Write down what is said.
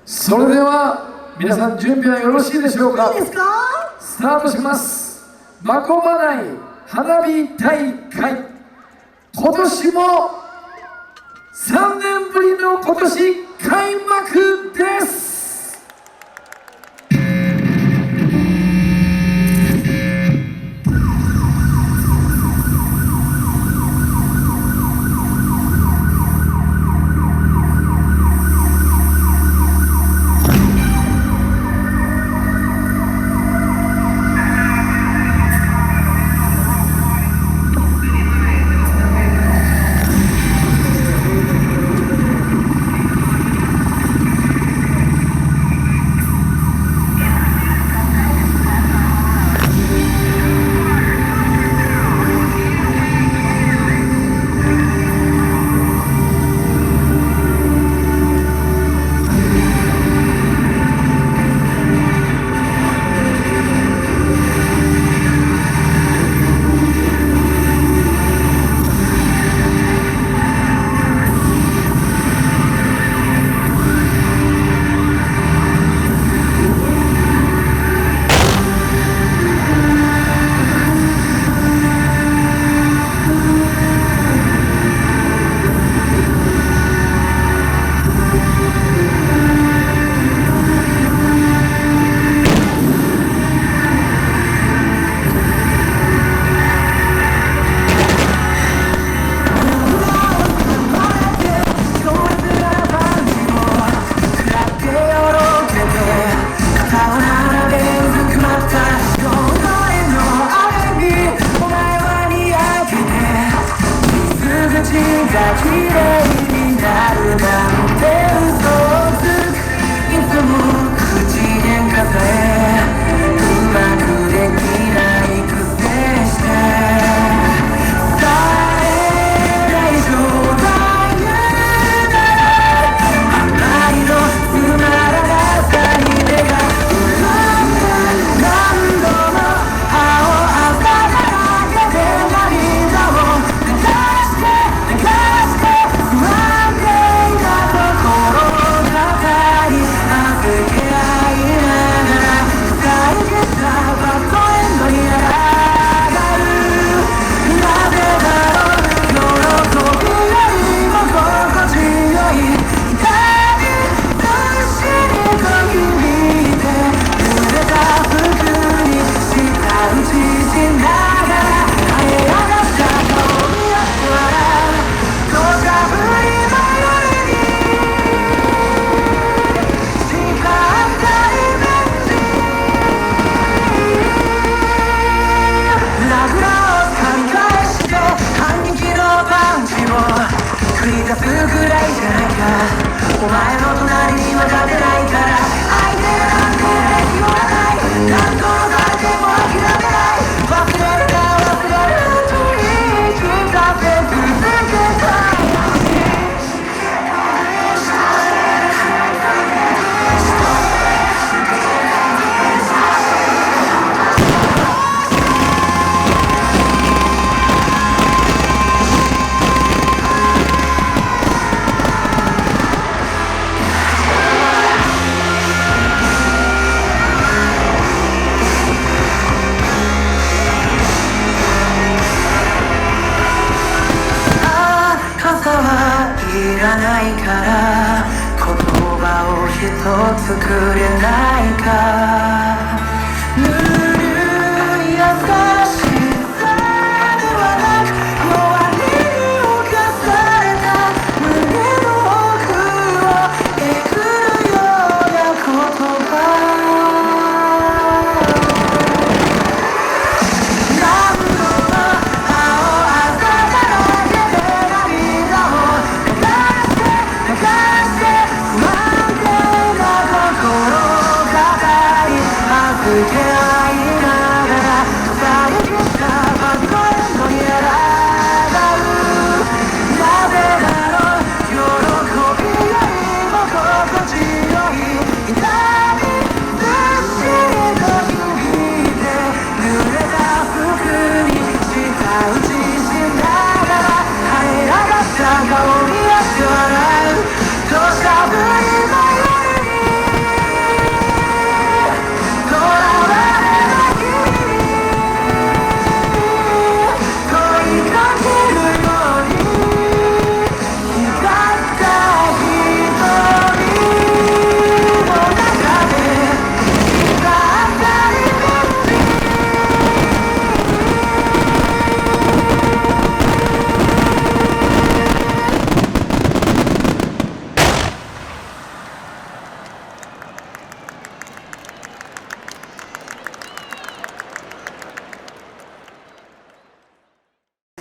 それでは皆さん準備はよろしいでしょうか。いいですか？スタートします。まこまない花火大会、今年も3年ぶりの今年開幕です。お前の隣には勝てないから相手なんて言わない何度もされても諦めない忘れるか忘れるうちに聞かせ続けたいいらないから言葉を一つくれないか